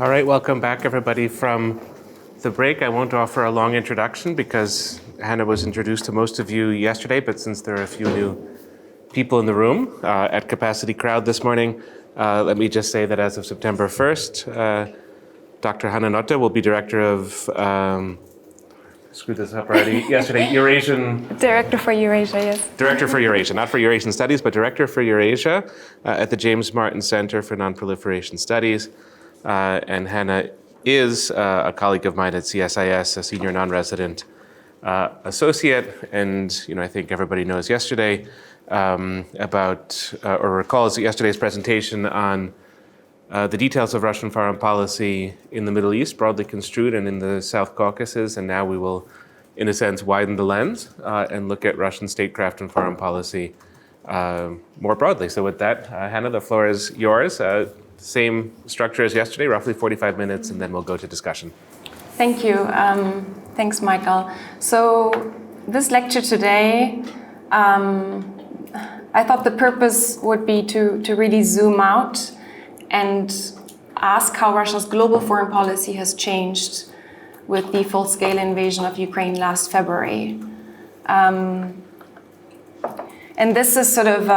All right, welcome back everybody from the break. I won't offer a long introduction because Hanna was introduced to most of you yesterday, but since there are a few new people in the room at Capacity Crowd this morning, let me just say that as of September 1st, Dr. Hanna Notte will be director of, screwed this up already, yesterday, Eurasian... Director for Eurasia, yes. Director for Eurasia, not for Eurasian Studies, but Director for Eurasia at the James Martin Center for Non-Proliferation Studies. And Hanna is a colleague of mine at CSIS, a senior non-resident associate. And I think everybody knows yesterday or recalls yesterday's presentation on the details of Russian foreign policy in the Middle East, broadly construed, and in the South Caucasus. And now we will, in a sense, widen the lens and look at Russian statecraft and foreign policy more broadly. So with that, Hanna, the floor is yours. Same structure as yesterday, roughly 45 minutes, and then we'll go to discussion. Thank you. Thanks, Michael. So this lecture today, I thought the purpose would be to really zoom out and ask how Russia's global foreign policy has changed with the full-scale invasion of Ukraine last February. And this is sort of,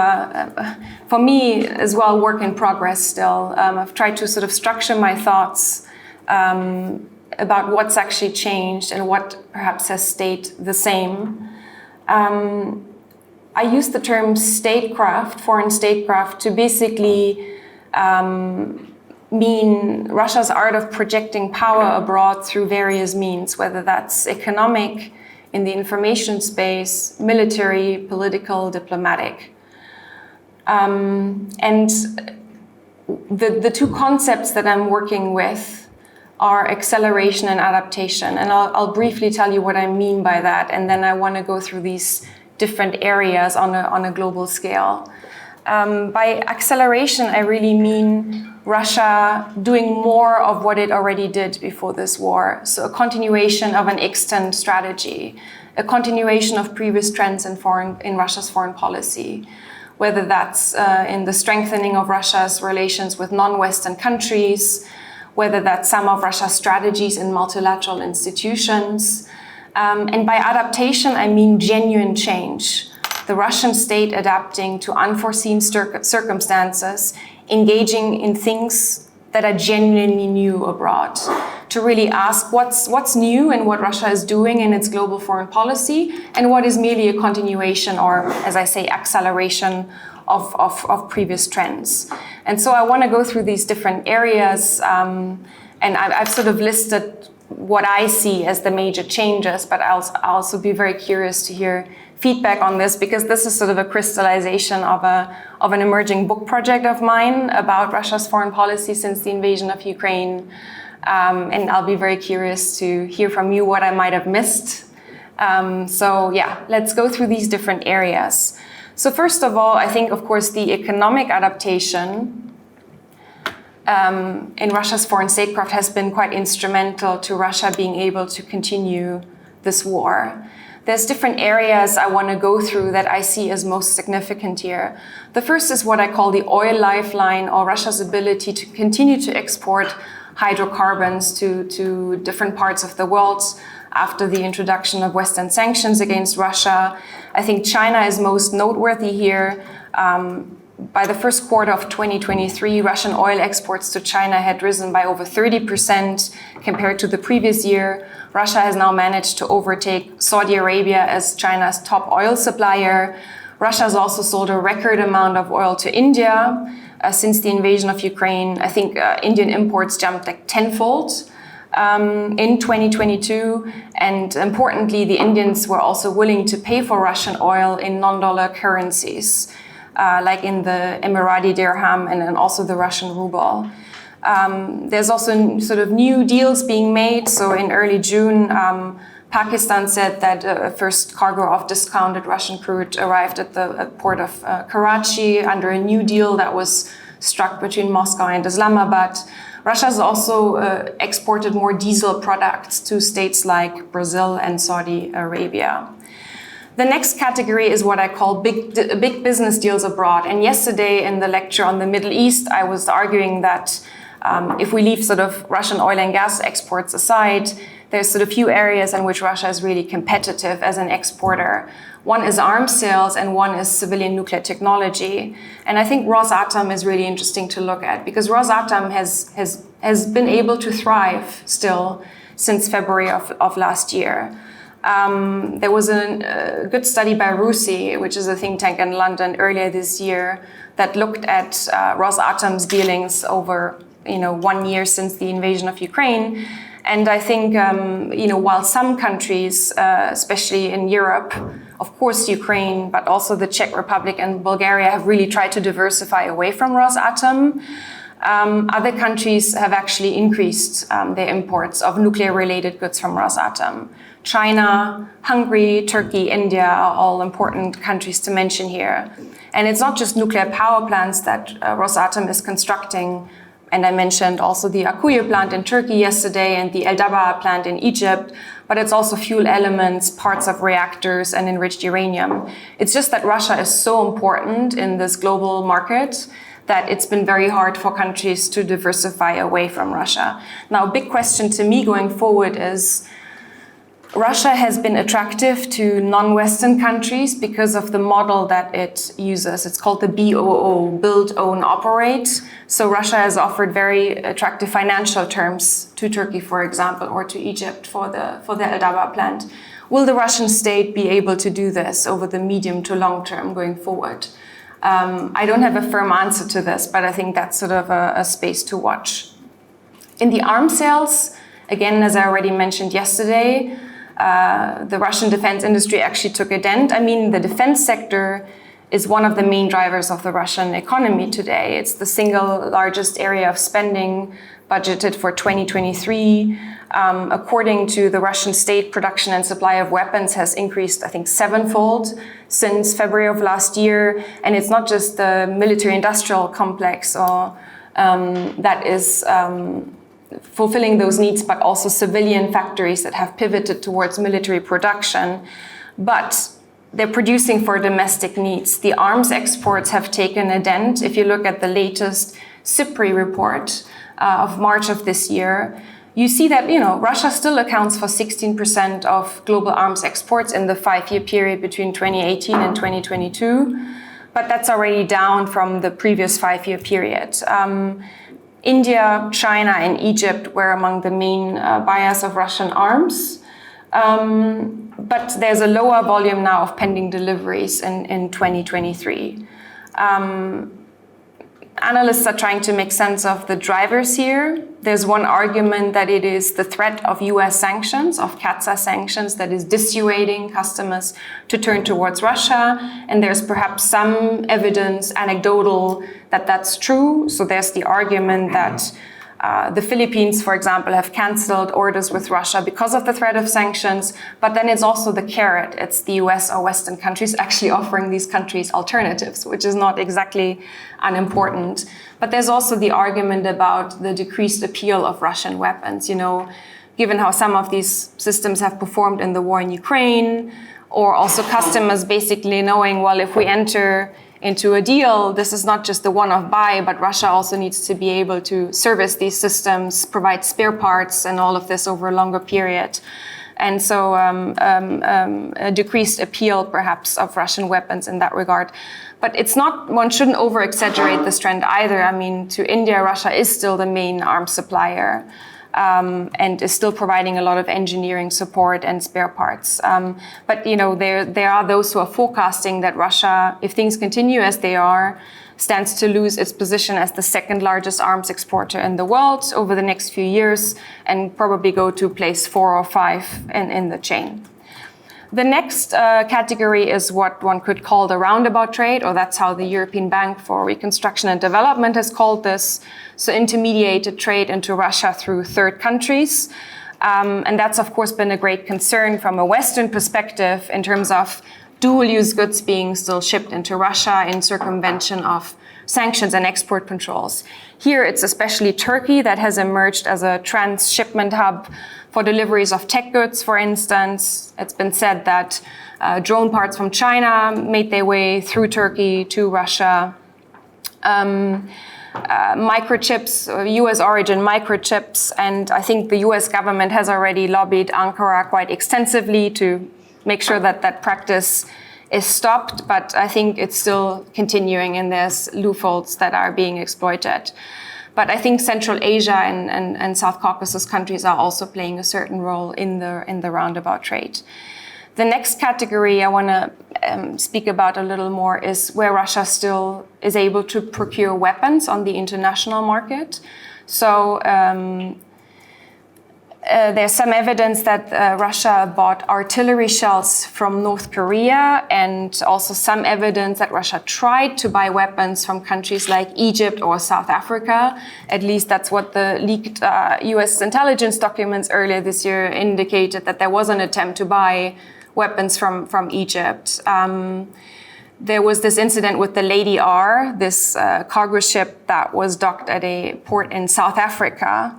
for me as well, work in progress still. I've tried to sort of structure my thoughts about what's actually changed and what perhaps has stayed the same. I use the term statecraft, foreign statecraft, to basically mean Russia's art of projecting power abroad through various means, whether that's economic, in the information space, military, political, diplomatic. And the two concepts that I'm working with are acceleration and adaptation. And I'll briefly tell you what I mean by that. And then I want to go through these different areas on a global scale. By acceleration, I really mean Russia doing more of what it already did before this war. So a continuation of an extant strategy, a continuation of previous trends in Russia's foreign policy, whether that's in the strengthening of Russia's relations with non-Western countries, whether that's some of Russia's strategies in multilateral institutions. And by adaptation, I mean genuine change. The Russian state adapting to unforeseen circumstances, engaging in things that are genuinely new abroad, to really ask what's new and what Russia is doing in its global foreign policy, and what is merely a continuation or, as I say, acceleration of previous trends. And so I want to go through these different areas, and I've sort of listed what I see as the major changes, but I'll also be very curious to hear feedback on this, because this is sort of a crystallization of an emerging book project of mine about Russia's foreign policy since the invasion of Ukraine. And I'll be very curious to hear from you what I might have missed. So yeah, let's go through these different areas. So first of all, I think, of course, the economic adaptation in Russia's foreign statecraft has been quite instrumental to Russia being able to continue this war. There's different areas I want to go through that I see as most significant here. The first is what I call the oil lifeline, or Russia's ability to continue to export hydrocarbons to different parts of the world after the introduction of Western sanctions against Russia. I think China is most noteworthy here. By the first quarter of 2023, Russian oil exports to China had risen by over 30% compared to the previous year. Russia has now managed to overtake Saudi Arabia as China's top oil supplier. Russia has also sold a record amount of oil to India since the invasion of Ukraine. I think Indian imports jumped like tenfold in 2022. And importantly, the Indians were also willing to pay for Russian oil in non-dollar currencies, like in the Emirati dirham and then also the Russian ruble. There's also sort of new deals being made. So in early June, Pakistan said that a first cargo of discounted Russian crude arrived at the port of Karachi under a new deal that was struck between Moscow and Islamabad. Russia has also exported more diesel products to states like Brazil and Saudi Arabia. The next category is what I call big business deals abroad. And yesterday in the lecture on the Middle East, I was arguing that If we leave sort of Russian oil and gas exports aside, there's sort of few areas in which Russia is really competitive as an exporter. One is arms sales and one is civilian nuclear technology. And I think Rosatom is really interesting to look at because Rosatom has been able to thrive still since February of last year. There was a good study by RUSI, which is a think tank in London earlier this year, that looked at Rosatom's dealings over 1 year since the invasion of Ukraine. And I think, while some countries, especially in Europe, of course Ukraine, but also the Czech Republic and Bulgaria have really tried to diversify away from Rosatom. Other countries have actually increased their imports of nuclear-related goods from Rosatom. China, Hungary, Turkey, India are all important countries to mention here. And it's not just nuclear power plants that Rosatom is constructing. And I mentioned also the Akuyu plant in Turkey yesterday and the El Dabaa plant in Egypt, but it's also fuel elements, parts of reactors, and enriched uranium. It's just that Russia is so important in this global market that it's been very hard for countries to diversify away from Russia. Now, a big question to me going forward is, Russia has been attractive to non-Western countries because of the model that it uses. It's called the BOO, Build, Own, Operate. So Russia has offered very attractive financial terms to Turkey, for example, or to Egypt for the El Dabaa plant. Will the Russian state be able to do this over the medium to long term going forward? I don't have a firm answer to this, but I think that's sort of a space to watch. In the arms sales, again, as I already mentioned yesterday, the Russian defense industry actually took a dent. I mean, the defense sector is one of the main drivers of the Russian economy today. It's the single largest area of spending budgeted for 2023. According to the Russian state, production and supply of weapons has increased, I think, 7-fold since February of last year. And it's not just the military-industrial complex that is fulfilling those needs, but also civilian factories that have pivoted towards military production. But they're producing for domestic needs. The arms exports have taken a dent. If you look at the latest SIPRI report of March of this year, you see that, Russia still accounts for 16% of global arms exports in the 5-year period between 2018 and 2022. But that's already down from the previous 5-year period. India, China, and Egypt were among the main buyers of Russian arms. But there's a lower volume now of pending deliveries in 2023. Analysts are trying to make sense of the drivers here. There's one argument that it is the threat of US sanctions, of CAATSA sanctions, that is dissuading customers to turn towards Russia. And there's perhaps some evidence, anecdotal, that that's true. So there's the argument that the Philippines, for example, have canceled orders with Russia because of the threat of sanctions. But then it's also the carrot. It's the US or Western countries actually offering these countries alternatives, which is not exactly unimportant. But there's also the argument about the decreased appeal of Russian weapons, given how some of these systems have performed in the war in Ukraine, or also customers basically knowing, well, if we enter into a deal, this is not just the one-off buy, but Russia also needs to be able to service these systems, provide spare parts, and all of this over a longer period. And so a decreased appeal, perhaps, of Russian weapons in that regard. But one shouldn't over-exaggerate this trend either. I mean, to India, Russia is still the main arms supplier. And is still providing a lot of engineering support and spare parts. But there are those who are forecasting that Russia, if things continue as they are, stands to lose its position as the second largest arms exporter in the world over the next few years, and probably go to place 4 or 5 in the chain. The next category is what one could call the roundabout trade, or that's how the European Bank for Reconstruction and Development has called this. So intermediated trade into Russia through third countries. And that's, of course, been a great concern from a Western perspective in terms of dual-use goods being still shipped into Russia in circumvention of sanctions and export controls. Here, it's especially Turkey that has emerged as a transshipment hub for deliveries of tech goods, for instance. It's been said that drone parts from China made their way through Turkey to Russia. microchips, US origin microchips, and I think the US government has already lobbied Ankara quite extensively to make sure that that practice is stopped, but I think it's still continuing and there's loopholes that are being exploited. But I think Central Asia and South Caucasus countries are also playing a certain role in the roundabout trade. The next category I want to speak about a little more is where Russia still is able to procure weapons on the international market. So there's some evidence that Russia bought artillery shells from North Korea, and also some evidence that Russia tried to buy weapons from countries like Egypt or South Africa. At least that's what the leaked US intelligence documents earlier this year indicated, that there was an attempt to buy weapons from Egypt. There was this incident with the Lady R, this cargo ship that was docked at a port in South Africa.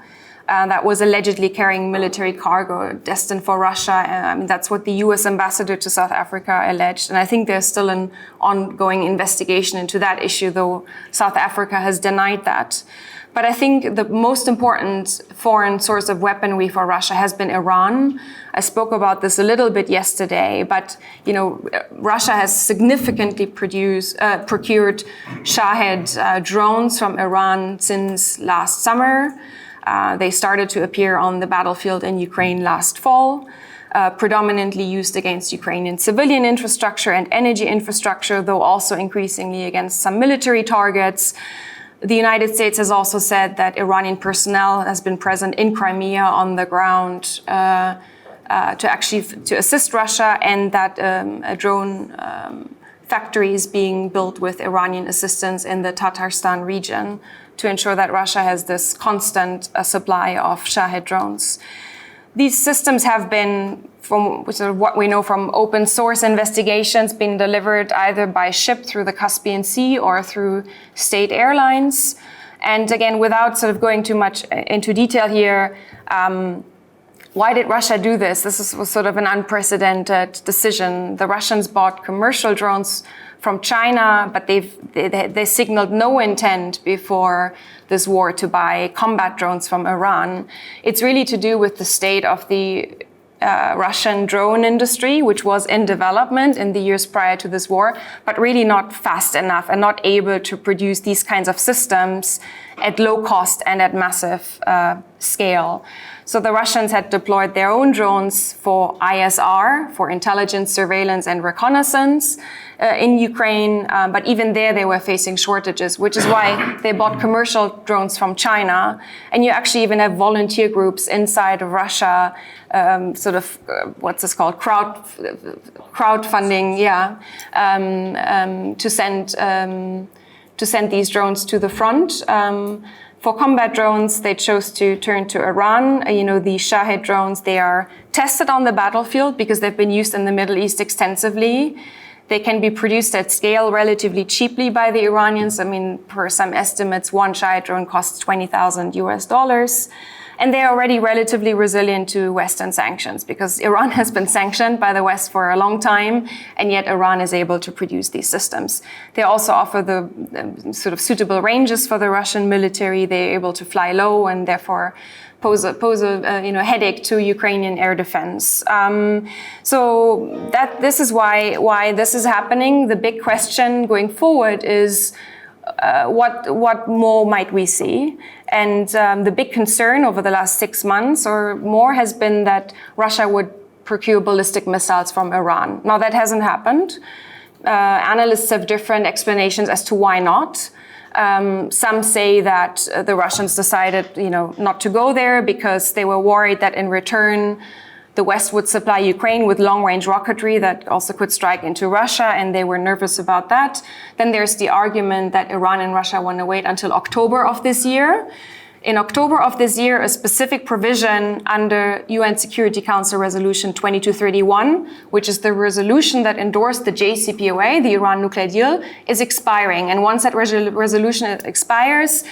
That was allegedly carrying military cargo destined for Russia. That's what the US ambassador to South Africa alleged. And I think there's still an ongoing investigation into that issue, though South Africa has denied that. But I think the most important foreign source of weaponry for Russia has been Iran. I spoke about this a little bit yesterday, but Russia has significantly procured Shahed drones from Iran since last summer. They started to appear on the battlefield in Ukraine last fall, predominantly used against Ukrainian civilian infrastructure and energy infrastructure, though also increasingly against some military targets. The United States has also said that Iranian personnel has been present in Crimea on the ground to assist Russia, and that a drone factory is being built with Iranian assistance in the Tatarstan region to ensure that Russia has this constant supply of Shahed drones. These systems have been, from sort of what we know from open source investigations, been delivered either by ship through the Caspian Sea or through state airlines. And again, without sort of going too much into detail here, why did Russia do this? This was sort of an unprecedented decision. The Russians bought commercial drones from China, but they signaled no intent before this war to buy combat drones from Iran. It's really to do with the state of the Russian drone industry, which was in development in the years prior to this war, but really not fast enough and not able to produce these kinds of systems at low cost and at massive scale. So the Russians had deployed their own drones for ISR, for intelligence, surveillance, and reconnaissance in Ukraine, but even there they were facing shortages, which is why they bought commercial drones from China. And you actually even have volunteer groups inside of Russia, what's this called, crowdfunding, to send these drones to the front. For combat drones, they chose to turn to Iran. The Shahed drones, they are tested on the battlefield because they've been used in the Middle East extensively. They can be produced at scale relatively cheaply by the Iranians. Per some estimates, one Shahed drone costs $20,000. And they're already relatively resilient to Western sanctions because Iran has been sanctioned by the West for a long time, and yet Iran is able to produce these systems. They also offer the sort of suitable ranges for the Russian military. They're able to fly low and therefore pose a headache to Ukrainian air defense. So this is why this is happening. The big question going forward is what more might we see? And the big concern over the last 6 months or more has been that Russia would procure ballistic missiles from Iran. Now that hasn't happened. Analysts have different explanations as to why not. Some say that the Russians decided, not to go there because they were worried that in return the West would supply Ukraine with long-range rocketry that also could strike into Russia, and they were nervous about that. Then there's the argument that Iran and Russia want to wait until October of this year. In October of this year, a specific provision under UN Security Council Resolution 2231, which is the resolution that endorsed the JCPOA, the Iran nuclear deal, is expiring. And once that resolution expires,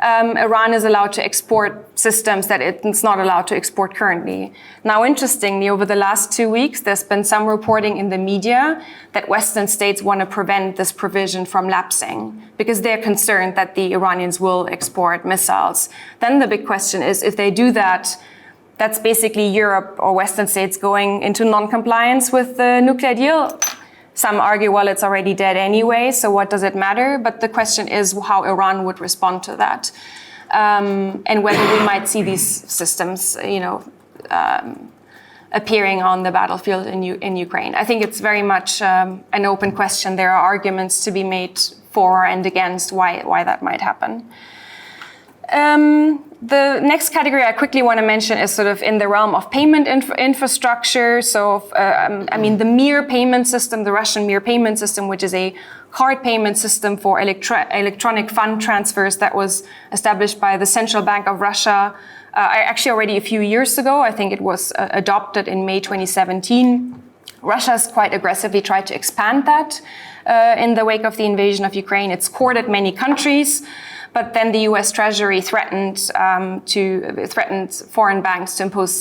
Iran is allowed to export systems that it's not allowed to export currently. Now, interestingly, over the last 2 weeks, there's been some reporting in the media that Western states want to prevent this provision from lapsing because they're concerned that the Iranians will export missiles. Then the big question is, if they do that, that's basically Europe or Western states going into non-compliance with the nuclear deal. Some argue, well, it's already dead anyway, so what does it matter? But the question is how Iran would respond to that, and whether we might see these systems, appearing on the battlefield in Ukraine. I think it's very much an open question. There are arguments to be made for and against why that might happen. The next category I quickly want to mention is sort of in the realm of payment infrastructure. So, the Mir payment system, the Russian Mir payment system, which is a card payment system for electronic fund transfers that was established by the Central Bank of Russia actually already a few years ago. I think it was adopted in May 2017. Russia has quite aggressively tried to expand that in the wake of the invasion of Ukraine. It's courted many countries. But then the U.S. Treasury threatened foreign banks to impose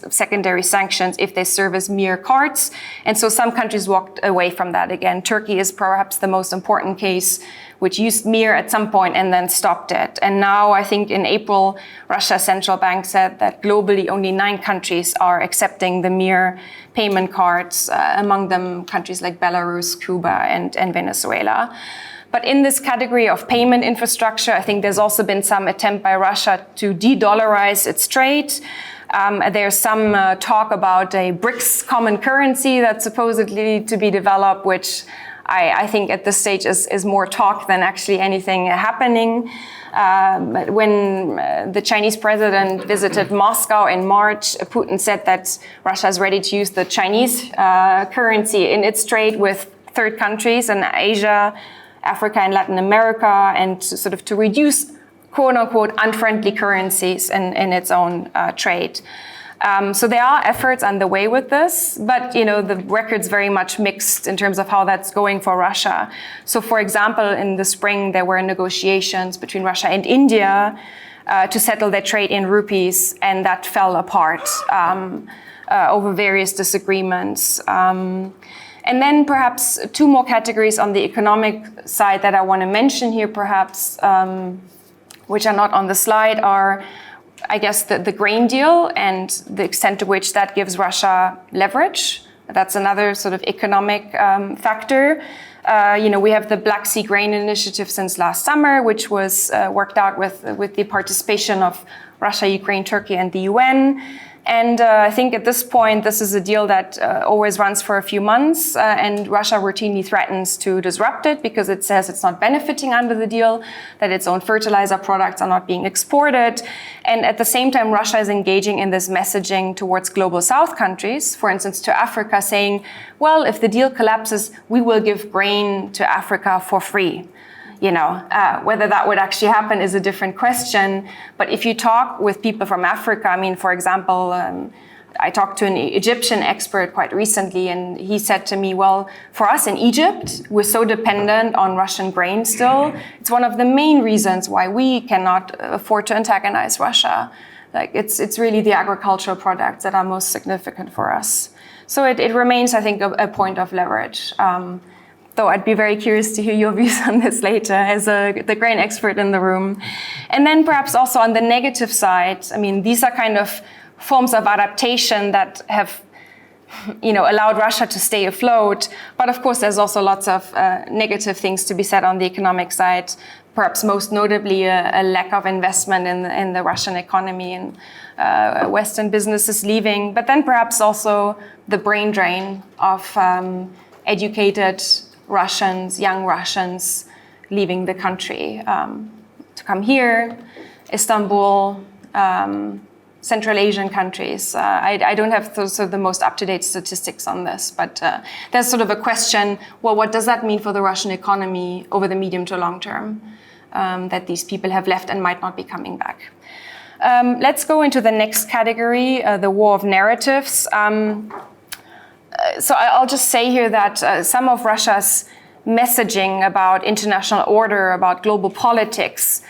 secondary sanctions if they serve as Mir cards. And so some countries walked away from that again. Turkey is perhaps the most important case, which used Mir at some point and then stopped it. And now I think in April, Russia's central bank said that globally only 9 countries are accepting the Mir payment cards, among them countries like Belarus, Cuba, and Venezuela. But in this category of payment infrastructure, I think there's also been some attempt by Russia to de-dollarize its trade. There's some talk about a BRICS common currency that's supposedly to be developed, which I think at this stage is more talk than actually anything happening. When the Chinese president visited Moscow in March, Putin said that Russia is ready to use the Chinese currency in its trade with third countries in Asia, Africa and Latin America, and sort of to reduce quote-unquote unfriendly currencies in its own trade. So there are efforts underway with this, but the record's very much mixed in terms of how that's going for Russia. So for example, in the spring, there were negotiations between Russia and India to settle their trade in rupees, and that fell apart over various disagreements. And then perhaps 2 more categories on the economic side that I want to mention here, perhaps, which are not on the slide, are, I guess, the grain deal and the extent to which that gives Russia leverage. That's another sort of economic factor. We have the Black Sea Grain Initiative since last summer, which was worked out with the participation of Russia, Ukraine, Turkey, and the UN. And I think at this point, this is a deal that always runs for a few months, and Russia routinely threatens to disrupt it because it says it's not benefiting under the deal, that its own fertilizer products are not being exported. And at the same time, Russia is engaging in this messaging towards global South countries, for instance, to Africa, saying, well, if the deal collapses, we will give grain to Africa for free. Whether that would actually happen is a different question. But if you talk with people from Africa, for example, I talked to an Egyptian expert quite recently, and he said to me, well, for us in Egypt, we're so dependent on Russian grain still. It's one of the main reasons why we cannot afford to antagonize Russia. It's really the agricultural products that are most significant for us. So it remains, I think, a point of leverage. Though I'd be very curious to hear your views on this later as the grain expert in the room. And then perhaps also on the negative side, these are kind of forms of adaptation that have allowed Russia to stay afloat. But of course, there's also lots of negative things to be said on the economic side, perhaps most notably a lack of investment in the Russian economy and Western businesses leaving, but then perhaps also the brain drain of educated Russians, young Russians leaving the country to come here, Istanbul, Central Asian countries. I don't have the most up-to-date statistics on this, but there's sort of a question, well, what does that mean for the Russian economy over the medium to long term, that these people have left and might not be coming back? Let's go into the next category, the war of narratives. So I'll just say here that some of Russia's messaging about international order, about global politics,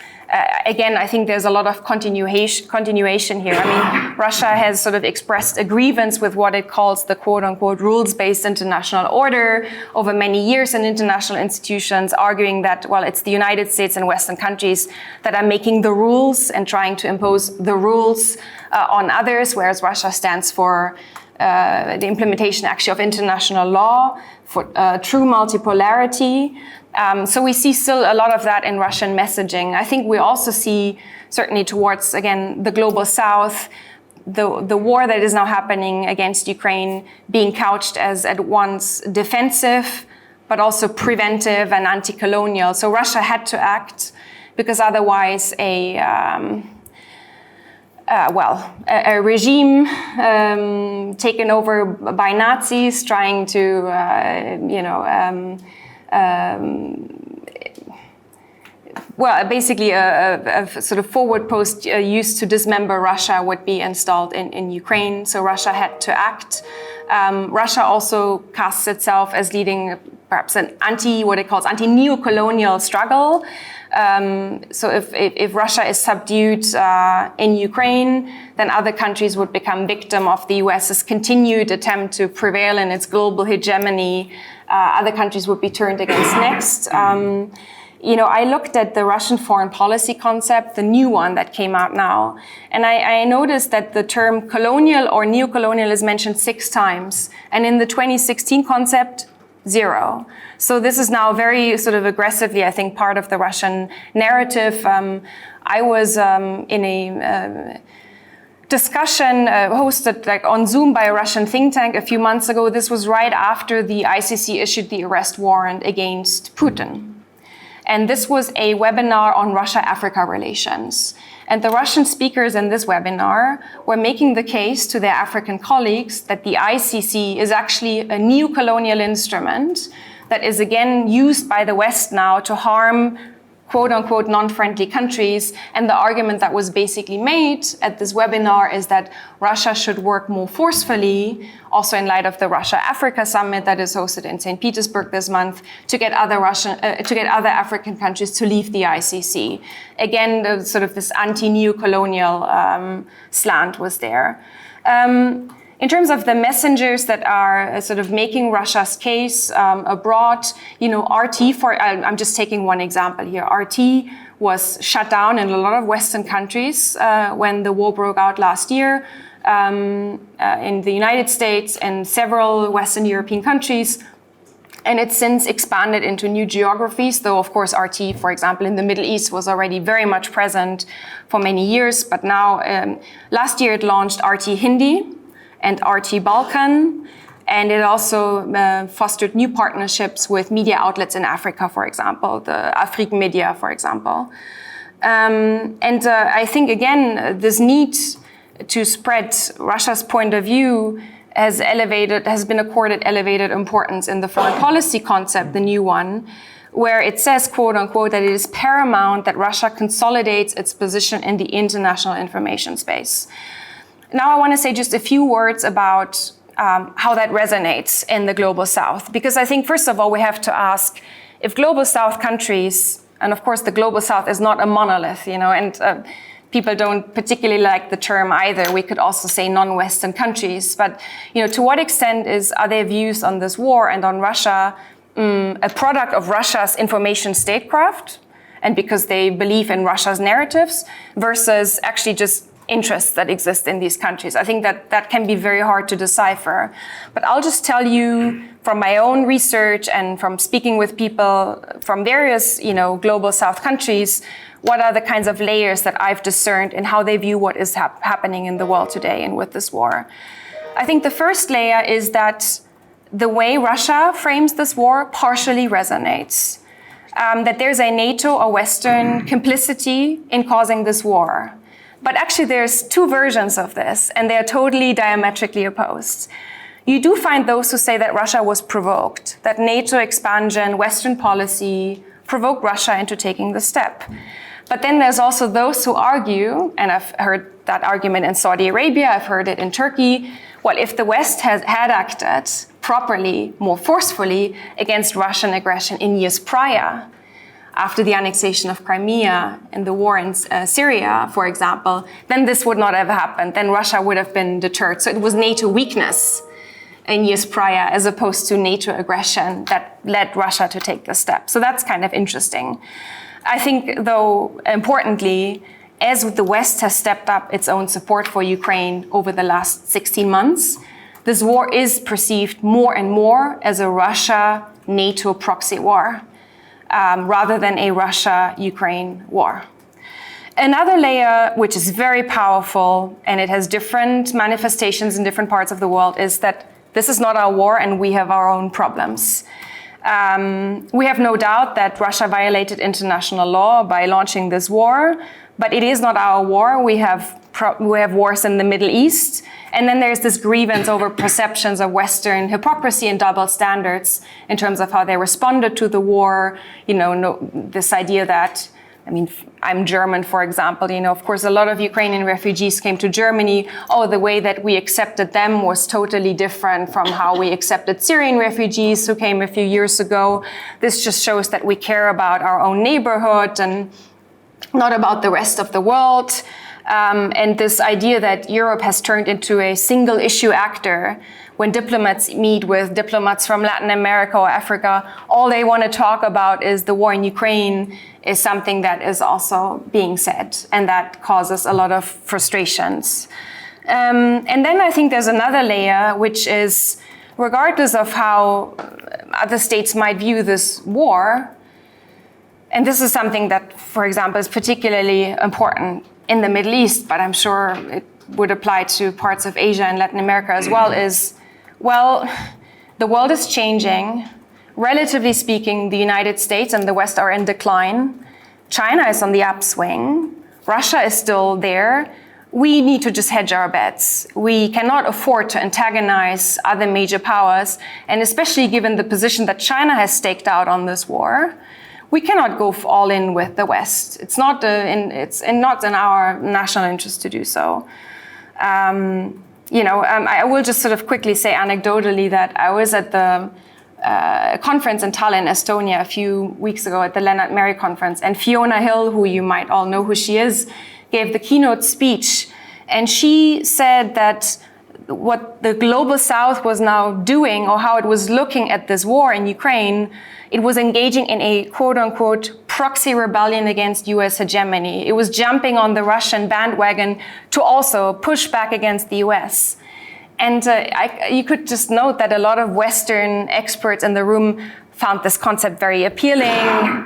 again, I think there's a lot of continuation here. I mean, Russia has sort of expressed a grievance with what it calls the quote-unquote rules-based international order over many years in international institutions, arguing that, well, it's the United States and Western countries that are making the rules and trying to impose the rules on others, whereas Russia stands for the implementation actually of international law, for true multipolarity. So we see still a lot of that in Russian messaging. I think we also see, certainly towards, again, the global south, the war that is now happening against Ukraine being couched as at once defensive, but also preventive and anti-colonial. So Russia had to act because otherwise a regime taken over by Nazis trying to, basically a sort of forward post used to dismember Russia would be installed in Ukraine. So Russia had to act. Russia also casts itself as leading perhaps an what it calls anti-neo-colonial struggle. So if Russia is subdued in Ukraine, then other countries would become victim of the US's continued attempt to prevail in its global hegemony. Other countries would be turned against next. I looked at the Russian foreign policy concept, the new one that came out now, and I noticed that the term colonial or neo-colonial is mentioned 6 times, and in the 2016 concept, 0. So this is now very sort of aggressively, I think, part of the Russian narrative. I was in a discussion hosted on Zoom by a Russian think tank a few months ago. This was right after the ICC issued the arrest warrant against Putin. And this was a webinar on Russia-Africa relations. And the Russian speakers in this webinar were making the case to their African colleagues that the ICC is actually a neo-colonial instrument that is again used by the West now to harm quote-unquote non-friendly countries. And the argument that was basically made at this webinar is that Russia should work more forcefully, also in light of the Russia-Africa summit that is hosted in St. Petersburg this month, to get other African countries to leave the ICC. Again, sort of this anti-neo-colonial slant was there. In terms of the messengers that are sort of making Russia's case abroad, RT, I'm just taking one example here. RT was shut down in a lot of Western countries when the war broke out last year. In the United States and several Western European countries. And it's since expanded into new geographies, though, of course, RT, for example, in the Middle East was already very much present for many years. But now, last year, it launched RT Hindi and RT Balkan. And it also fostered new partnerships with media outlets in Africa, for example, the Afrique Media, for example. I think, again, this need to spread Russia's point of view has been accorded elevated importance in the foreign policy concept, the new one, where it says, quote unquote, that it is paramount that Russia consolidates its position in the international information space. Now I want to say just a few words about how that resonates in the Global South, because I think, first of all, we have to ask if Global South countries, and of course the Global South is not a monolith, and people don't particularly like the term either. We could also say non-Western countries. But to what extent are their views on this war and on Russia a product of Russia's information statecraft, and because they believe in Russia's narratives, versus actually just interests that exist in these countries? I think that can be very hard to decipher. But I'll just tell you from my own research and from speaking with people from various Global South countries, what are the kinds of layers that I've discerned in how they view what is happening in the world today and with this war. I think the first layer is that the way Russia frames this war partially resonates. That there's a NATO or Western complicity in causing this war. But actually there's 2 versions of this, and they're totally diametrically opposed. You do find those who say that Russia was provoked, that NATO expansion, Western policy provoked Russia into taking the step. But then there's also those who argue, and I've heard that argument in Saudi Arabia, I've heard it in Turkey, well, if the West had acted properly, more forcefully against Russian aggression in years prior, after the annexation of Crimea and the war in Syria, for example, then this would not have happened. Then Russia would have been deterred. So it was NATO weakness in years prior, as opposed to NATO aggression, that led Russia to take this step. So that's kind of interesting. I think, though, importantly, as the West has stepped up its own support for Ukraine over the last 16 months, this war is perceived more and more as a Russia-NATO proxy war, rather than a Russia-Ukraine war. Another layer, which is very powerful, and it has different manifestations in different parts of the world, is that this is not our war and we have our own problems. We have no doubt that Russia violated international law by launching this war, but it is not our war. We have wars in the Middle East, and then there's this grievance over perceptions of Western hypocrisy and double standards in terms of how they responded to the war. This idea that, I'm German, for example, of course, a lot of Ukrainian refugees came to Germany. Oh, the way that we accepted them was totally different from how we accepted Syrian refugees who came a few years ago. This just shows that we care about our own neighborhood and not about the rest of the world. And this idea that Europe has turned into a single issue actor. When diplomats meet with diplomats from Latin America or Africa, all they want to talk about is the war in Ukraine, is something that is also being said, and that causes a lot of frustrations. And then I think there's another layer, which is, regardless of how other states might view this war, and this is something that, for example, is particularly important in the Middle East, but I'm sure it would apply to parts of Asia and Latin America as well, is, the world is changing. Relatively speaking, the United States and the West are in decline. China is on the upswing. Russia is still there. We need to just hedge our bets. We cannot afford to antagonize other major powers, and especially given the position that China has staked out on this war, we cannot go all in with the West. It's not in our national interest to do so. I will just sort of quickly say anecdotally that I was at the conference in Tallinn, Estonia, a few weeks ago at the Lennart Meri conference, and Fiona Hill, who you might all know who she is, gave the keynote speech, and she said that what the global South was now doing, or how it was looking at this war in Ukraine, it was engaging in a quote-unquote proxy rebellion against US hegemony. It was jumping on the Russian bandwagon to also push back against the US. And you could just note that a lot of Western experts in the room found this concept very appealing,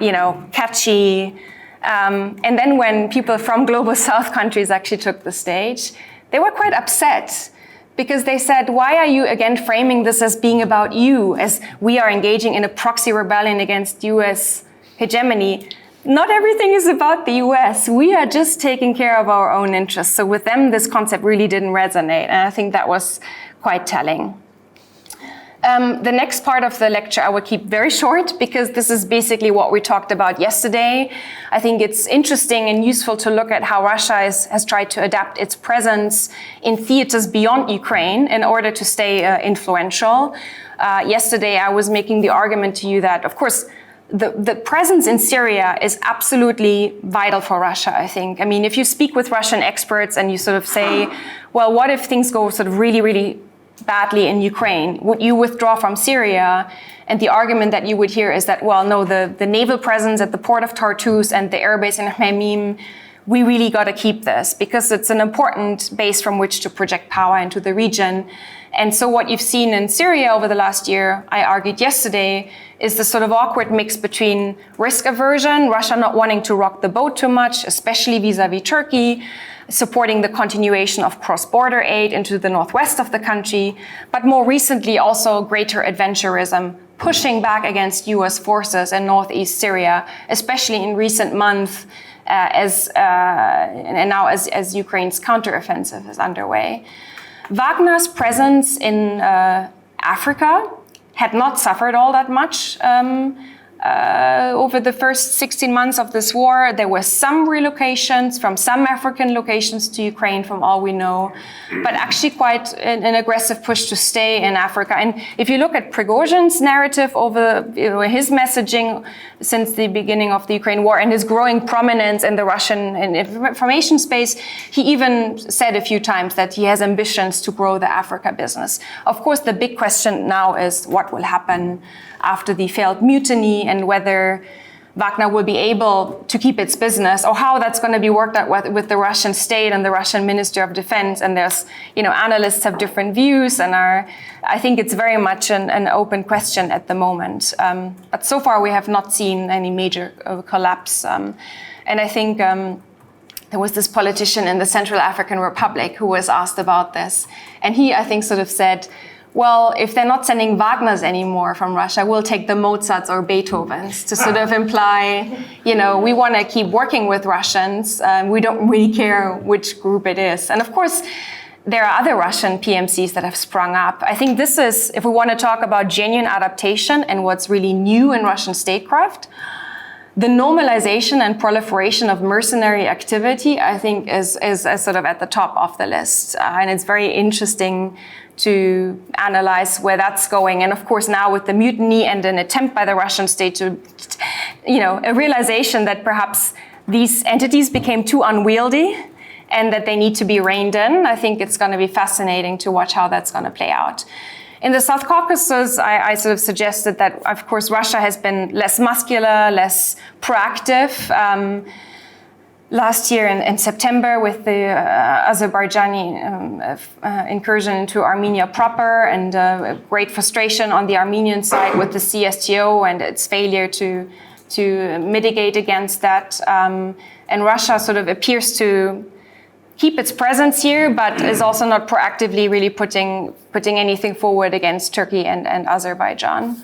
catchy. And then when people from global South countries actually took the stage, they were quite upset, because they said, why are you again framing this as being about you, as we are engaging in a proxy rebellion against US hegemony? Not everything is about the US. We are just taking care of our own interests. So with them, this concept really didn't resonate. And I think that was quite telling. The next part of the lecture I will keep very short, because this is basically what we talked about yesterday. I think it's interesting and useful to look at how Russia has tried to adapt its presence in theaters beyond Ukraine in order to stay influential. Yesterday I was making the argument to you that, of course, the presence in Syria is absolutely vital for Russia, I think. If you speak with Russian experts and you sort of say, well, what if things go sort of really, really badly in Ukraine? Would you withdraw from Syria? And the argument that you would hear is that, well, no, the naval presence at the port of Tartus and the airbase in Hmeimim, we really got to keep this, because it's an important base from which to project power into the region. And so what you've seen in Syria over the last year, I argued yesterday, is the sort of awkward mix between risk aversion, Russia not wanting to rock the boat too much, especially vis-a-vis Turkey, supporting the continuation of cross-border aid into the northwest of the country, but more recently also greater adventurism, pushing back against US forces in northeast Syria, especially in recent months, as Ukraine's counteroffensive is underway. Wagner's presence in Africa had not suffered all that much over the first 16 months of this war. There were some relocations from some African locations to Ukraine, from all we know, but actually quite an aggressive push to stay in Africa. And if you look at Prigozhin's narrative over his messaging since the beginning of the Ukraine war and his growing prominence in the Russian information space, he even said a few times that he has ambitions to grow the Africa business. Of course, the big question now is what will happen after the failed mutiny and whether Wagner will be able to keep its business, or how that's going to be worked out with the Russian state and the Russian Minister of Defense. And there's, analysts have different views, and I think it's very much an open question at the moment. But so far we have not seen any major collapse. And I think there was this politician in the Central African Republic who was asked about this. And he, I think, sort of said, well, if they're not sending Wagners anymore from Russia, we'll take the Mozarts or Beethovens, to sort of imply, we want to keep working with Russians. We don't really care which group it is. And of course, there are other Russian PMCs that have sprung up. I think this is, if we want to talk about genuine adaptation and what's really new in Russian statecraft, the normalization and proliferation of mercenary activity, I think, is sort of at the top of the list. And it's very interesting to analyze where that's going. And of course, now with the mutiny and an attempt by the Russian state to, a realization that perhaps these entities became too unwieldy and that they need to be reined in, I think it's going to be fascinating to watch how that's going to play out. In the South Caucasus, I sort of suggested that, of course, Russia has been less muscular, less proactive. Last year in September, with the Azerbaijani incursion into Armenia proper, and great frustration on the Armenian side with the CSTO and its failure to mitigate against that. And Russia sort of appears to keep its presence here, but is also not proactively really putting anything forward against Turkey and Azerbaijan.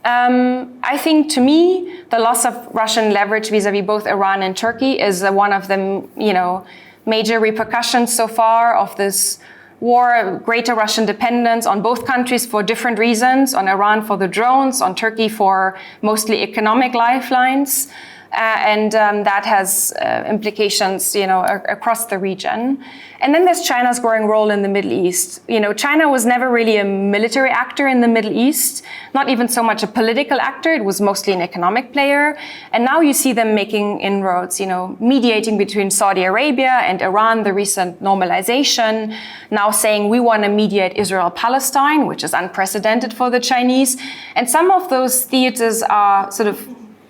I think, to me, the loss of Russian leverage vis-a-vis both Iran and Turkey is one of the, major repercussions so far of this war. Greater Russian dependence on both countries for different reasons: on Iran for the drones, on Turkey for mostly economic lifelines. And that has implications, across the region. And then there's China's growing role in the Middle East. China was never really a military actor in the Middle East, not even so much a political actor. It was mostly an economic player. And now you see them making inroads, mediating between Saudi Arabia and Iran, the recent normalization, now saying we want to mediate Israel-Palestine, which is unprecedented for the Chinese. And some of those theaters are sort of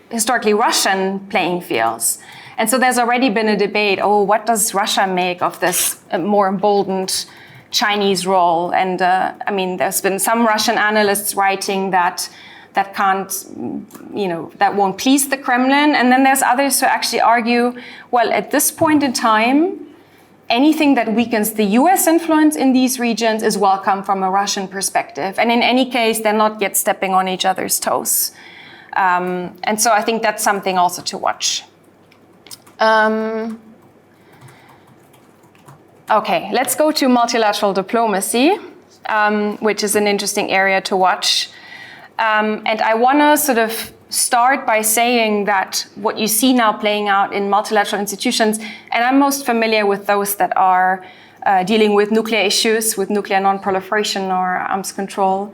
historically Russian playing fields. And so there's already been a debate, what does Russia make of this more emboldened Chinese role? And there's been some Russian analysts writing that that won't please the Kremlin. And then there's others who actually argue, well, at this point in time, anything that weakens the US influence in these regions is welcome from a Russian perspective. And in any case, they're not yet stepping on each other's toes. And so I think that's something also to watch. Okay, let's go to multilateral diplomacy, which is an interesting area to watch. And I want to sort of start by saying that what you see now playing out in multilateral institutions, and I'm most familiar with those that are dealing with nuclear issues, with nuclear non-proliferation or arms control,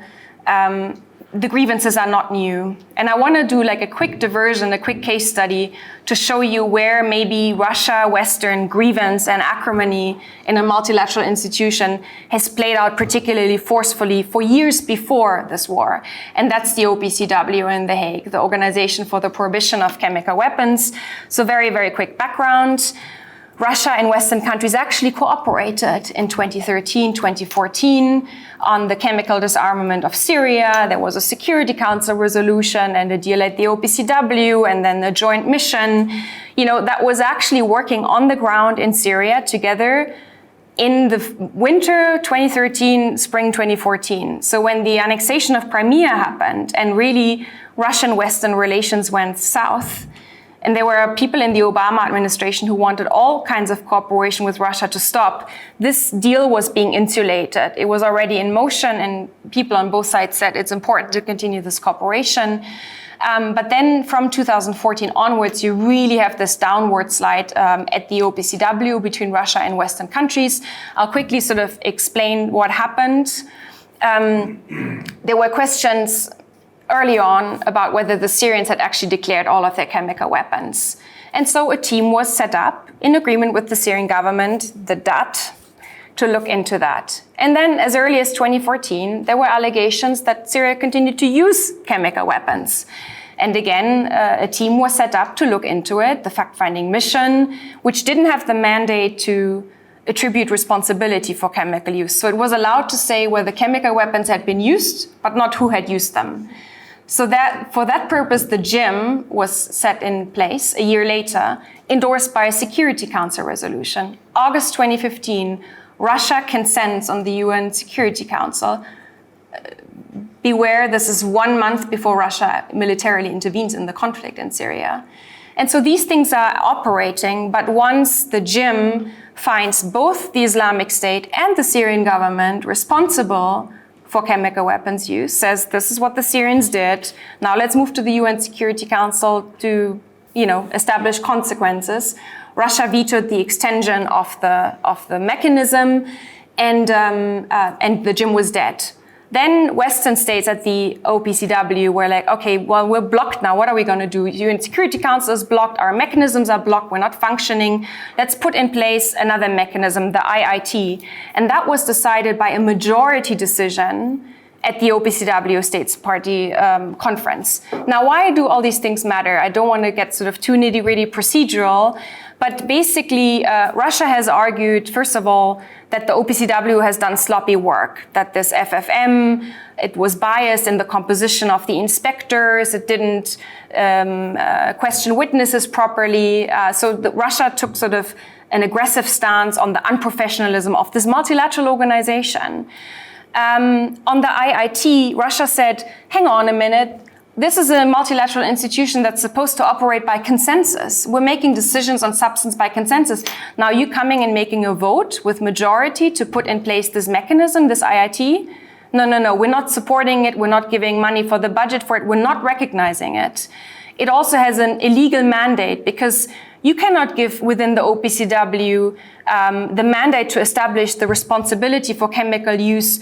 the grievances are not new. And I want to do like a quick diversion, a quick case study to show you where maybe Russia, Western grievance and acrimony in a multilateral institution has played out particularly forcefully for years before this war. And that's the OPCW in The Hague, the Organization for the Prohibition of Chemical Weapons. So very, very quick background. Russia and Western countries actually cooperated in 2013, 2014 on the chemical disarmament of Syria. There was a Security Council resolution and a deal at the OPCW, and then a joint mission, that was actually working on the ground in Syria together in the winter 2013, spring 2014. So when the annexation of Crimea happened and really Russian-Western relations went south, and there were people in the Obama administration who wanted all kinds of cooperation with Russia to stop, this deal was being insulated. It was already in motion, and people on both sides said it's important to continue this cooperation. But then from 2014 onwards, you really have this downward slide at the OPCW between Russia and Western countries. I'll quickly sort of explain what happened. There were questions early on about whether the Syrians had actually declared all of their chemical weapons. And so a team was set up in agreement with the Syrian government, the DAT, to look into that. And then as early as 2014, there were allegations that Syria continued to use chemical weapons. And again, a team was set up to look into it, the fact-finding mission, which didn't have the mandate to attribute responsibility for chemical use. So it was allowed to say whether chemical weapons had been used, but not who had used them. So that, for that purpose, the GIM was set in place a year later, endorsed by a Security Council resolution. August 2015, Russia consents on the UN Security Council. Beware, this is 1 month before Russia militarily intervenes in the conflict in Syria. And so these things are operating, but once the GIM finds both the Islamic State and the Syrian government responsible for chemical weapons use, says this is what the Syrians did, now let's move to the UN Security Council to, establish consequences. Russia vetoed the extension of the mechanism, and the GIM was dead. Then Western states at the OPCW were like, okay, well, we're blocked now. What are we going to do? UN Security Council is blocked. Our mechanisms are blocked. We're not functioning. Let's put in place another mechanism, the IIT. And that was decided by a majority decision at the OPCW States Party conference. Now, why do all these things matter? I don't want to get sort of too nitty-gritty procedural, but basically, Russia has argued, first of all, that the OPCW has done sloppy work, that this FFM, it was biased in the composition of the inspectors, it didn't question witnesses properly. So Russia took sort of an aggressive stance on the unprofessionalism of this multilateral organization. On the IIT, Russia said, hang on a minute, this is a multilateral institution that's supposed to operate by consensus. We're making decisions on substance by consensus. Now you coming and making a vote with majority to put in place this mechanism, this IIT? No, we're not supporting it. We're not giving money for the budget for it. We're not recognizing it. It also has an illegal mandate because you cannot give within the OPCW the mandate to establish the responsibility for chemical use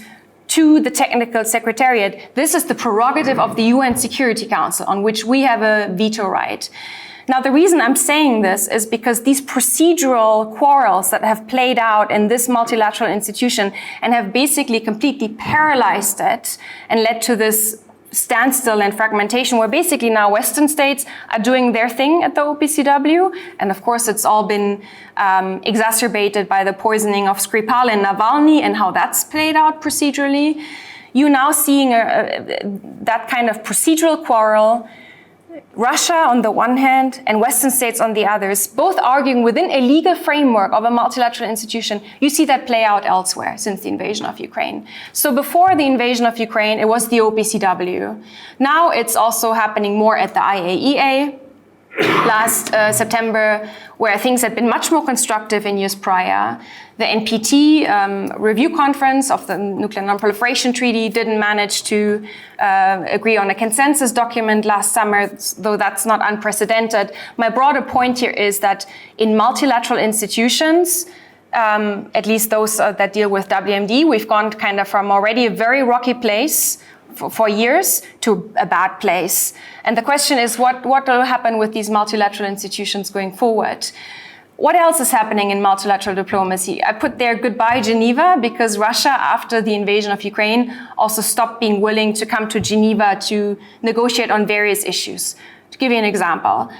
to the technical secretariat. This is the prerogative of the UN Security Council, on which we have a veto right. Now, the reason I'm saying this is because these procedural quarrels that have played out in this multilateral institution and have basically completely paralyzed it and led to this standstill and fragmentation, where basically now Western states are doing their thing at the OPCW. And of course, it's all been exacerbated by the poisoning of Skripal and Navalny and how that's played out procedurally. You're now seeing that kind of procedural quarrel, Russia on the one hand and Western states on the others, both arguing within a legal framework of a multilateral institution. You see that play out elsewhere since the invasion of Ukraine. So before the invasion of Ukraine, it was the OPCW. Now it's also happening more at the IAEA. Last September, where things had been much more constructive in years prior. The NPT review conference of the Nuclear Non-Proliferation Treaty didn't manage to agree on a consensus document last summer, though that's not unprecedented. My broader point here is that in multilateral institutions, at least those that deal with WMD, we've gone kind of from already a very rocky place for years to a bad place. And the question is, what will happen with these multilateral institutions going forward? What else is happening in multilateral diplomacy? I put there goodbye Geneva, because Russia, after the invasion of Ukraine, also stopped being willing to come to Geneva to negotiate on various issues. To give you an example,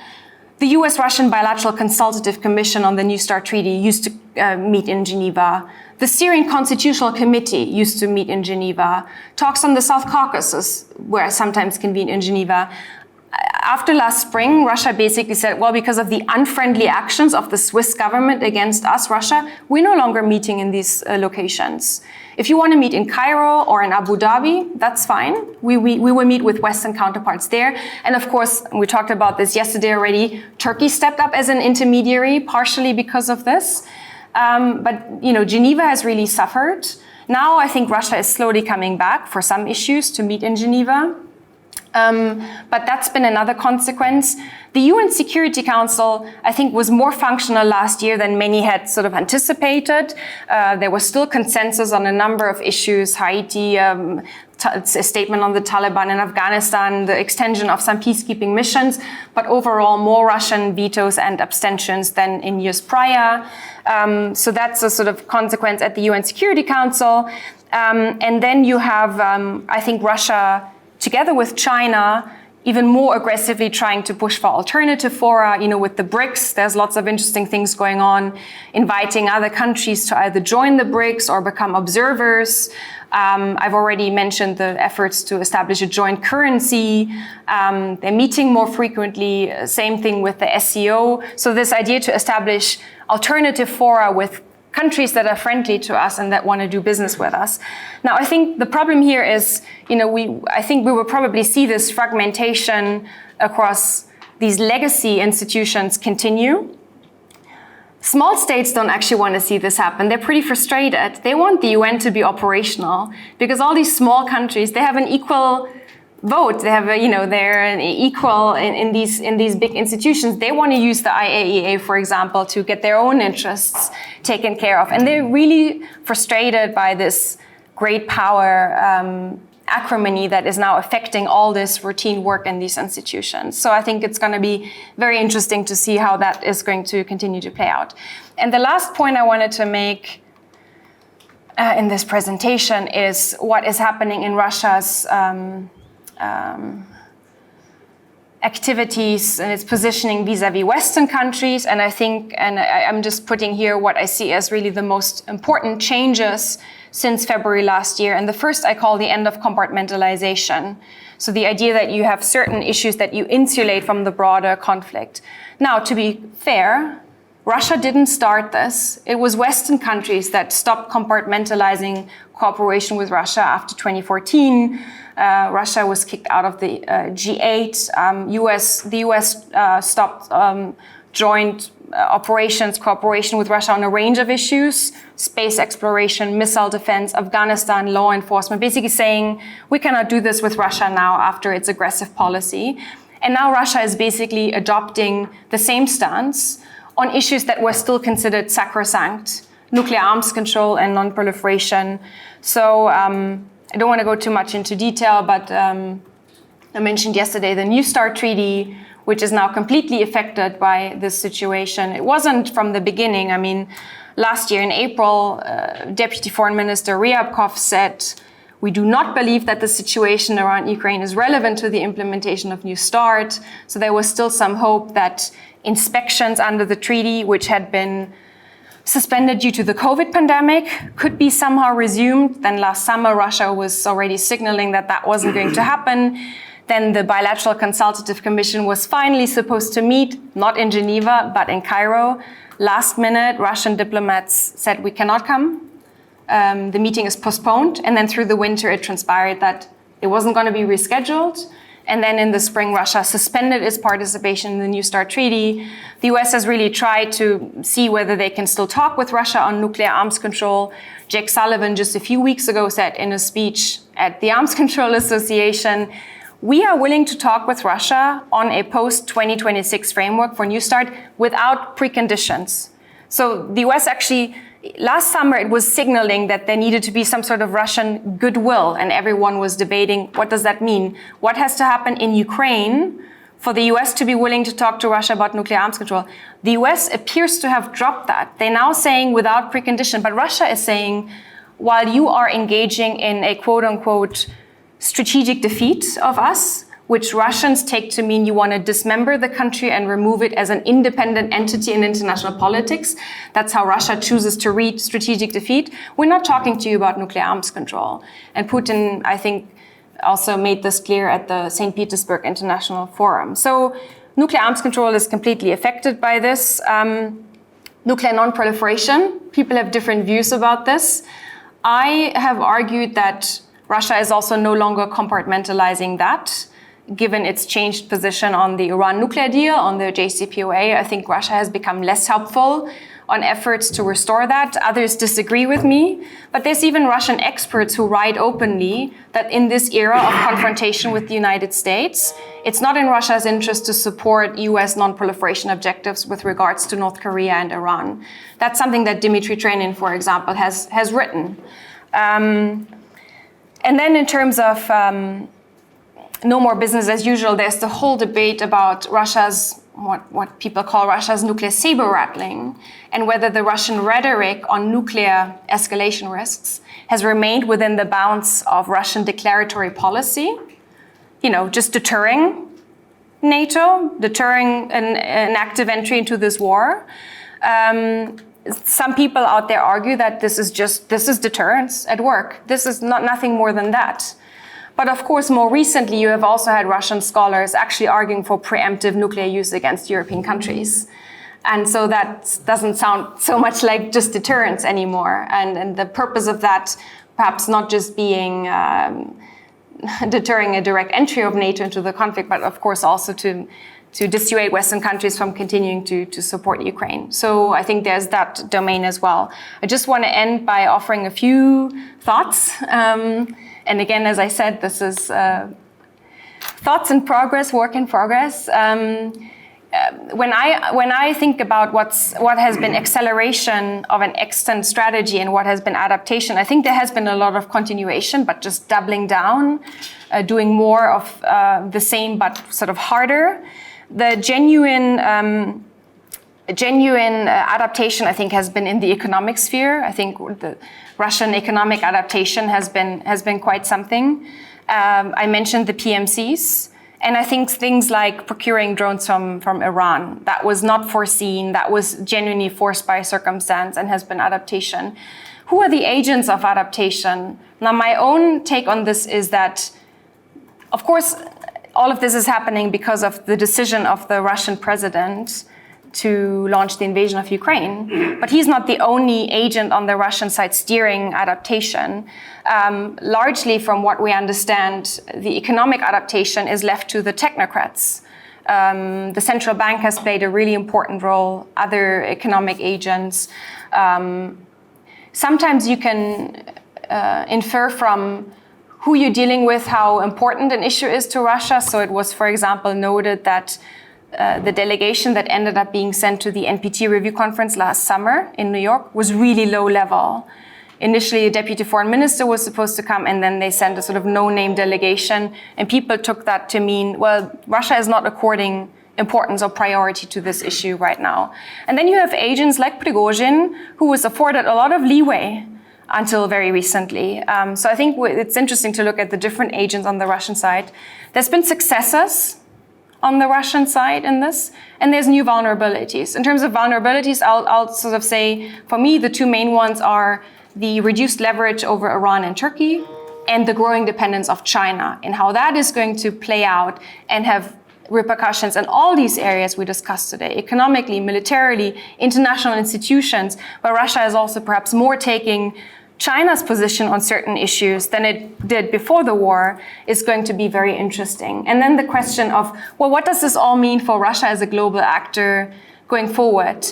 the US-Russian Bilateral Consultative Commission on the New START Treaty used to meet in Geneva. The Syrian Constitutional Committee used to meet in Geneva. Talks on the South Caucasus were sometimes convened in Geneva. After last spring, Russia basically said, well, because of the unfriendly actions of the Swiss government against us, Russia, we're no longer meeting in these locations. If you want to meet in Cairo or in Abu Dhabi, that's fine. We will meet with Western counterparts there. And of course, we talked about this yesterday already, Turkey stepped up as an intermediary, partially because of this. But Geneva has really suffered. Now I think Russia is slowly coming back for some issues to meet in Geneva. But that's been another consequence. The UN Security Council, I think, was more functional last year than many had sort of anticipated. There was still consensus on a number of issues: Haiti, a statement on the Taliban in Afghanistan, the extension of some peacekeeping missions, but overall more Russian vetoes and abstentions than in years prior. So that's a sort of consequence at the UN Security Council. And then you have, I think, Russia, together with China, even more aggressively trying to push for alternative fora. With the BRICS, there's lots of interesting things going on, inviting other countries to either join the BRICS or become observers. I've already mentioned the efforts to establish a joint currency. They're meeting more frequently, same thing with the SCO. So this idea to establish alternative fora with countries that are friendly to us and that want to do business with us. Now, I think the problem here is, I think we will probably see this fragmentation across these legacy institutions continue. Small states don't actually want to see this happen. They're pretty frustrated. They want the UN to be operational because all these small countries, they have an equal vote. They have they're an equal in these big institutions. They want to use the IAEA, for example, to get their own interests taken care of. And they're really frustrated by this great power acrimony that is now affecting all this routine work in these institutions. So I think it's going to be very interesting to see how that is going to continue to play out. And the last point I wanted to make in this presentation is what is happening in Russia's activities and its positioning vis-a-vis Western countries. And I think, and I'm just putting here what I see as really the most important changes since February last year. And the first I call the end of compartmentalization. So the idea that you have certain issues that you insulate from the broader conflict. Now, to be fair, Russia didn't start this. It was Western countries that stopped compartmentalizing cooperation with Russia after 2014. Russia was kicked out of the G8. The US stopped joint cooperation with Russia on a range of issues: space exploration, missile defense, Afghanistan, law enforcement, basically saying we cannot do this with Russia now after its aggressive policy. And now Russia is basically adopting the same stance on issues that were still considered sacrosanct: nuclear arms control and non-proliferation. So I don't want to go too much into detail, but I mentioned yesterday the New START Treaty, which is now completely affected by this situation. It wasn't from the beginning. I mean, last year in April, Deputy Foreign Minister Ryabkov said, "We do not believe that the situation around Ukraine is relevant to the implementation of New START." So there was still some hope that inspections under the treaty, which had been suspended due to the COVID pandemic, could be somehow resumed. Then last summer, Russia was already signaling that that wasn't going to happen. Then the Bilateral Consultative Commission was finally supposed to meet, not in Geneva, but in Cairo. Last minute, Russian diplomats said, "We cannot come." The meeting is postponed. And then through the winter, it transpired that it wasn't going to be rescheduled. And then in the spring, Russia suspended its participation in the New START Treaty. The US has really tried to see whether they can still talk with Russia on nuclear arms control. Jake Sullivan just a few weeks ago said in a speech at the Arms Control Association, "We are willing to talk with Russia on a post-2026 framework for New START without preconditions." So the US actually, last summer, it was signaling that there needed to be some sort of Russian goodwill, and everyone was debating, what does that mean? What has to happen in Ukraine for the US to be willing to talk to Russia about nuclear arms control? The US appears to have dropped that. They're now saying without precondition, but Russia is saying, while you are engaging in a quote-unquote strategic defeat of us, which Russians take to mean you want to dismember the country and remove it as an independent entity in international politics. That's how Russia chooses to read strategic defeat. We're not talking to you about nuclear arms control. And Putin, I think, also made this clear at the St. Petersburg International Forum. So nuclear arms control is completely affected by this. Nuclear non-proliferation, people have different views about this. I have argued that Russia is also no longer compartmentalizing that. Given its changed position on the Iran nuclear deal, on the JCPOA, I think Russia has become less helpful on efforts to restore that. Others disagree with me, but there's even Russian experts who write openly that in this era of confrontation with the United States, it's not in Russia's interest to support US non-proliferation objectives with regards to North Korea and Iran. That's something that Dmitry Trenin, for example, has written. And then in terms of no more business as usual, there's the whole debate about Russia's, what people call Russia's nuclear saber rattling, and whether the Russian rhetoric on nuclear escalation risks has remained within the bounds of Russian declaratory policy, just deterring NATO, deterring an active entry into this war. Some people out there argue that this is deterrence at work. This is nothing more than that. But of course, more recently, you have also had Russian scholars actually arguing for preemptive nuclear use against European countries. And so that doesn't sound so much like just deterrence anymore. And the purpose of that, perhaps not just being deterring a direct entry of NATO into the conflict, but of course also to dissuade Western countries from continuing to support Ukraine. So I think there's that domain as well. I just want to end by offering a few thoughts. And again, as I said, this is thoughts in progress, work in progress. When I think about what has been acceleration of an extant strategy and what has been adaptation, I think there has been a lot of continuation, but just doubling down, doing more of the same, but sort of harder. The genuine adaptation, I think, has been in the economic sphere. I think the Russian economic adaptation has been quite something. I mentioned the PMCs, and I think things like procuring drones from Iran, that was not foreseen, that was genuinely forced by circumstance and has been adaptation. Who are the agents of adaptation? Now, my own take on this is that, of course, all of this is happening because of the decision of the Russian president to launch the invasion of Ukraine. But he's not the only agent on the Russian side steering adaptation. Largely, from what we understand, the economic adaptation is left to the technocrats. The central bank has played a really important role, other economic agents. Sometimes you can infer from who you're dealing with how important an issue is to Russia. So it was, for example, noted that the delegation that ended up being sent to the NPT review conference last summer in New York was really low level. Initially, a deputy foreign minister was supposed to come, and then they sent a sort of no-name delegation, and people took that to mean, well, Russia is not according importance or priority to this issue right now. And then you have agents like Prigozhin, who was afforded a lot of leeway until very recently. So I think it's interesting to look at the different agents on the Russian side. There's been successes on the Russian side in this, and there's new vulnerabilities. In terms of vulnerabilities, I'll sort of say, for me, the two main ones are the reduced leverage over Iran and Turkey and the growing dependence of China, and how that is going to play out and have repercussions in all these areas we discussed today, economically, militarily, international institutions, where Russia is also perhaps more taking China's position on certain issues than it did before the war, is going to be very interesting. And then the question of, well, what does this all mean for Russia as a global actor going forward?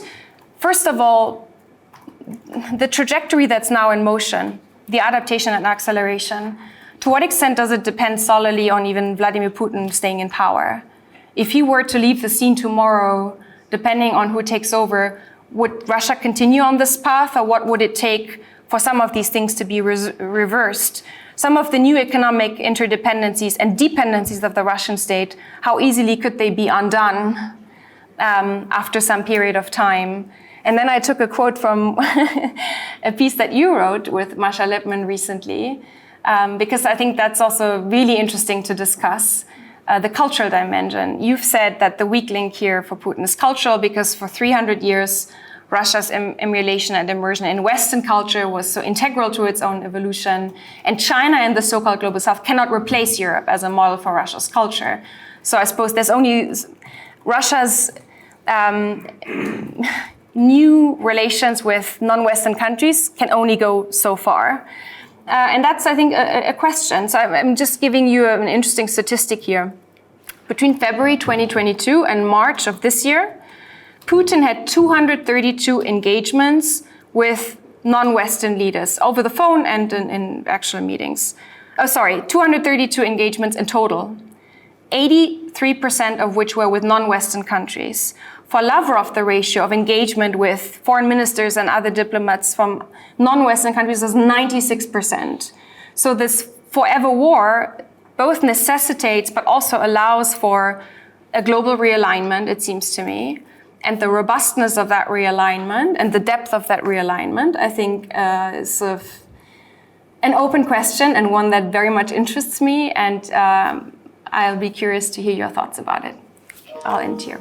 First of all, the trajectory that's now in motion, the adaptation and acceleration, to what extent does it depend solely on even Vladimir Putin staying in power? If he were to leave the scene tomorrow, depending on who takes over, would Russia continue on this path, or what would it take for some of these things to be reversed? Some of the new economic interdependencies and dependencies of the Russian state, how easily could they be undone after some period of time? And then I took a quote from a piece that you wrote with Masha Lippmann recently, because I think that's also really interesting to discuss. The cultural dimension. You've said that the weak link here for Putin is cultural, because for 300 years, Russia's emulation and immersion in Western culture was so integral to its own evolution, and China and the so-called global South cannot replace Europe as a model for Russia's culture. So I suppose there's only Russia's new relations with non-Western countries can only go so far. And that's, I think, a question. So I'm just giving you an interesting statistic here. Between February 2022 and March of this year, Putin had 232 engagements with non-Western leaders over the phone and in actual meetings. 232 engagements in total, 83% of which were with non-Western countries. For Lavrov, the ratio of engagement with foreign ministers and other diplomats from non-Western countries was 96%. So this forever war both necessitates but also allows for a global realignment, it seems to me. And the robustness of that realignment and the depth of that realignment, I think, is sort of an open question and one that very much interests me. And I'll be curious to hear your thoughts about it. I'll end here.